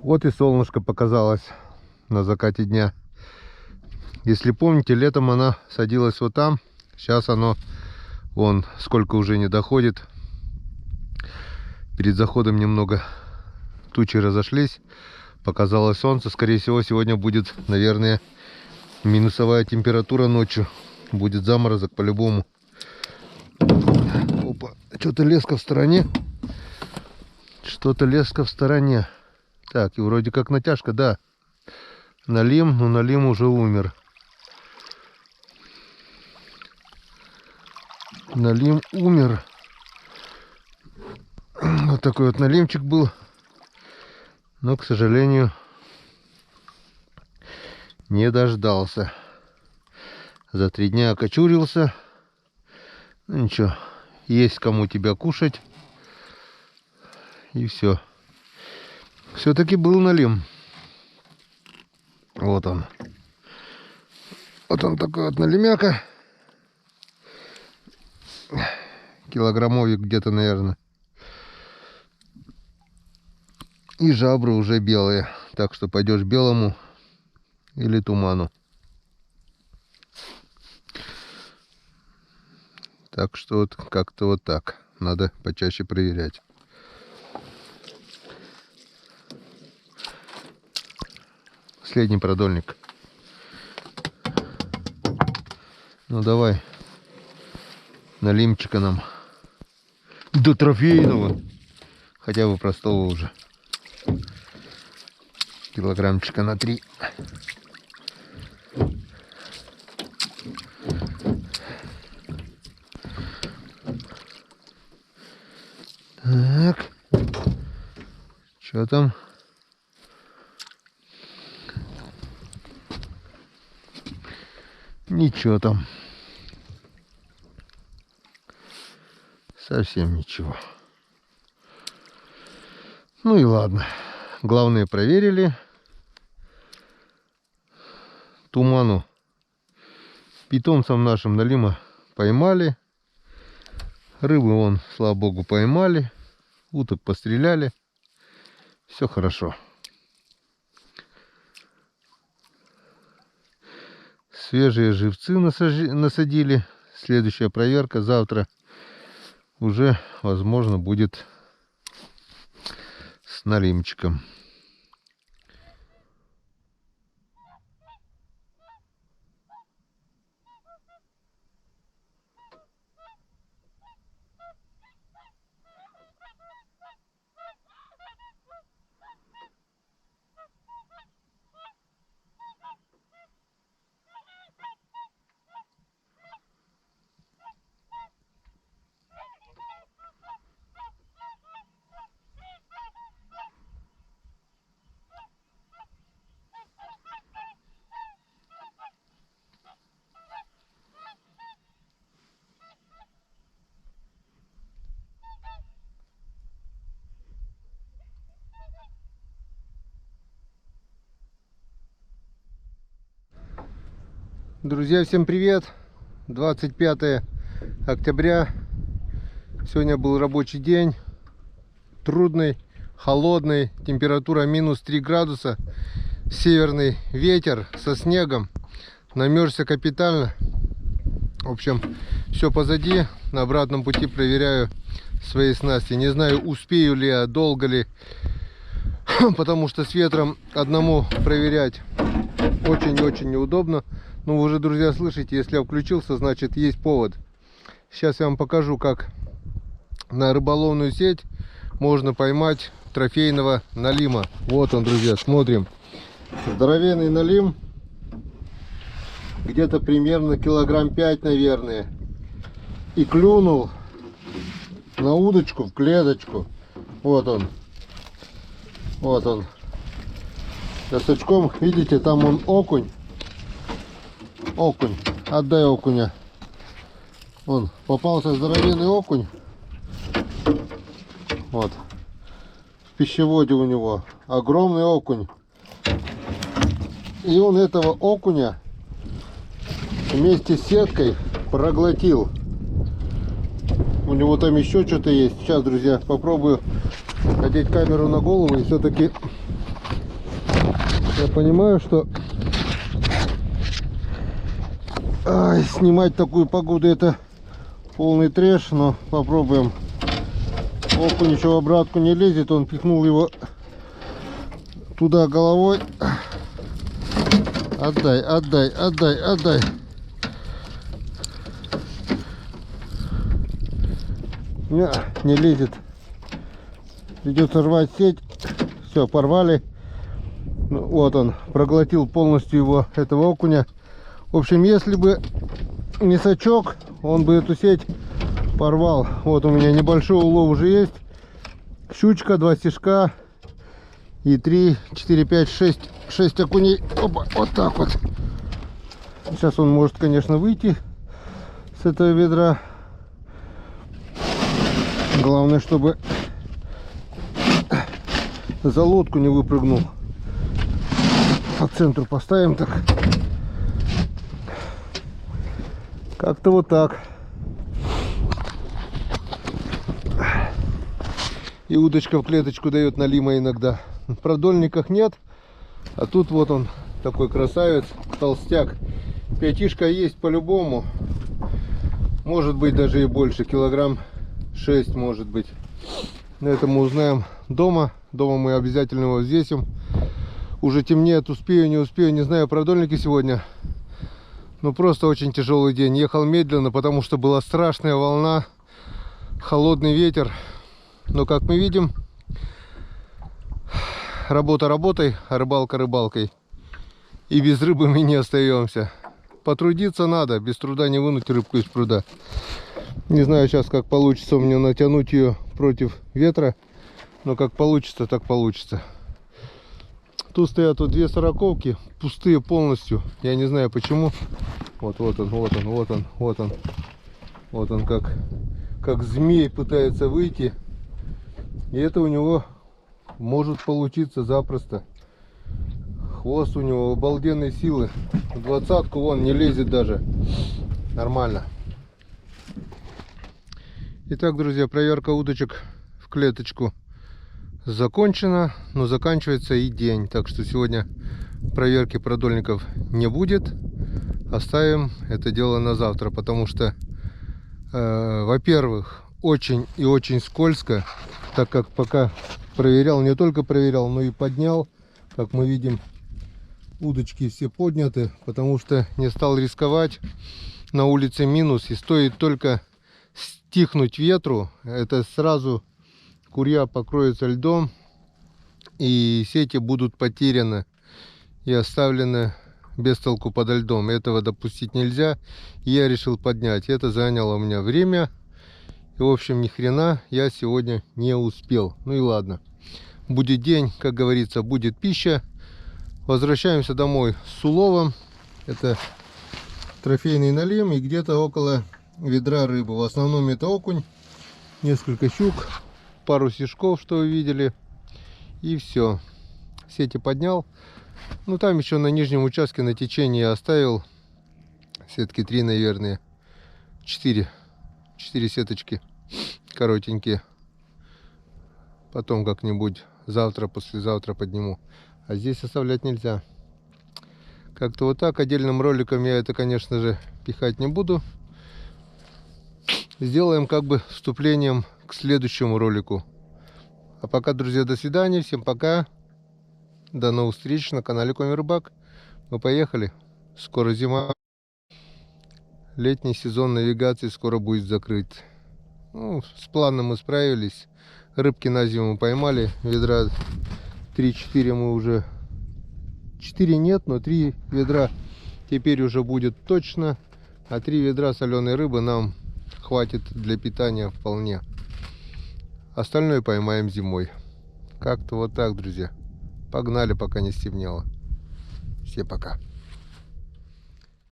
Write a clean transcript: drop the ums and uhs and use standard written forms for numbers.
Вот и солнышко показалось на закате дня. Если помните, летом она садилась вот там. Сейчас оно, вон, сколько уже не доходит. Перед заходом немного тучи разошлись. Показалось солнце. Скорее всего, сегодня будет, наверное, минусовая температура ночью. Будет заморозок по-любому. Опа, что-то леска в стороне. Что-то леска в стороне. Так, и вроде как натяжка, да. Налим, но налим уже умер. Налим умер. Вот такой вот налимчик был. Но, к сожалению, не дождался. За 3 дня окочурился. Ну ничего, есть кому тебя кушать. И все. Все-таки был налим. Вот он. Вот он такой вот налимяка. Килограммовик где-то, наверное. И жабры уже белые. Так что пойдешь белому или туману. Так что вот как-то вот так. Надо почаще проверять. Последний продольник. Ну давай. Налимчика нам. До трофейного. Хотя бы простого уже. Килограммчика на 3. Так. Что там? Ничего там. Совсем ничего. Ну и ладно. Главное, проверили. Туману питомцам нашим налима поймали. Рыбы вон, слава богу, поймали. Уток постреляли. Все хорошо. Свежие живцы насадили. Следующая проверка завтра уже, возможно, будет с налимчиком. Друзья, всем привет! 25 октября. Сегодня был рабочий день. Трудный, холодный. Температура минус 3 градуса. Северный ветер со снегом. Намерзся капитально. В общем, все позади. На обратном пути проверяю свои снасти. Не знаю, успею ли я, долго ли. Потому что с ветром одному проверять очень-очень неудобно. Ну, вы уже, друзья, слышите, если я включился, значит, есть повод. Сейчас я вам покажу, как на рыболовную сеть можно поймать трофейного налима. Вот он, друзья, смотрим. Здоровенный налим. Где-то примерно килограмм 5, наверное. И клюнул на удочку, в клеточку. Вот он. Вот он. Косачком, видите, там он окунь. Окунь, отдай окуня. Вон, попался здоровенный окунь. Вот. В пищеводе у него огромный окунь. И он этого окуня вместе с сеткой проглотил. У него там еще что-то есть. Сейчас, друзья, попробую одеть камеру на голову и все-таки Я понимаю, что снимать такую погоду это полный трэш, но попробуем. Окунь еще в обратку не лезет, он пихнул его туда головой. Отдай, отдай, отдай, отдай. Не лезет. Придется рвать сеть. Все, порвали. Ну, вот он, проглотил полностью его, этого окуня. В общем, если бы не сачок, он бы эту сеть порвал. Вот у меня небольшой улов уже есть. Щучка, 2 стежка и 3, 4, 5, 6 окуней. Опа, вот так вот. Сейчас он может, конечно, выйти с этого ведра. Главное, чтобы за лодку не выпрыгнул. По центру поставим так. Как-то вот так. И удочка в клеточку дает налима иногда. В продольниках нет. А тут вот он, такой красавец, толстяк. Пятишка есть по-любому. Может быть даже и больше. Килограмм 6 может быть. Но это мы узнаем дома. Дома мы обязательно его взвесим. Уже темнеет, успею, не успею. Не знаю, продольники сегодня. Ну просто очень тяжелый день. Ехал медленно, потому что была страшная волна. Холодный ветер. Но как мы видим, работа работой, а рыбалка рыбалкой. И без рыбы мы не остаемся. Потрудиться надо, без труда не вынуть рыбку из пруда. Не знаю сейчас, как получится у меня натянуть ее против ветра. Но как получится, так получится. Тут стоят вот 2 сороковки, пустые полностью. Я не знаю почему. Вот он, вот он, вот он, вот он. Вот он как змей пытается выйти. И это у него может получиться запросто. Хвост у него обалденной силы. В 20-ку вон не лезет даже. Нормально. Итак, друзья, проверка удочек в клеточку закончена. Но заканчивается и день. Так что сегодня проверки продольников не будет. Оставим это дело на завтра. Потому что, во-первых, очень и очень скользко. Так как пока проверял, не только проверял, но и поднял. Как мы видим, удочки все подняты, потому что не стал рисковать. На улице минус, и стоит только стихнуть ветру, это сразу курья покроется льдом, и сети будут потеряны и оставлены без толку подо льдом. Этого допустить нельзя. И я решил поднять. Это заняло у меня время. И, в общем, ни хрена я сегодня не успел. Ну и ладно. Будет день, как говорится, будет пища. Возвращаемся домой с уловом. Это трофейный налим и где-то около ведра рыбы. В основном это окунь, несколько щук, пару стежков, что вы видели. И все. Сети поднял. Ну там еще на нижнем участке на течении оставил. Сетки 3, наверное. 4 сеточки коротенькие. Потом как-нибудь завтра, послезавтра подниму. А здесь оставлять нельзя. Как-то вот так. Отдельным роликом я это, конечно же, пихать не буду. Сделаем как бы вступлением к следующему ролику. А пока, друзья, до свидания. Всем пока. До новых встреч на канале Коми Рыбак. Мы поехали. Скоро зима. Летний сезон навигации скоро будет закрыт. Ну, с планом мы справились. Рыбки на зиму поймали. Ведра 3-4 мы уже... 4 нет, но 3 ведра теперь уже будет точно. А 3 ведра соленой рыбы нам хватит для питания вполне. Остальное поймаем зимой. Как-то вот так, друзья. Погнали, пока не стемнело. Всем пока.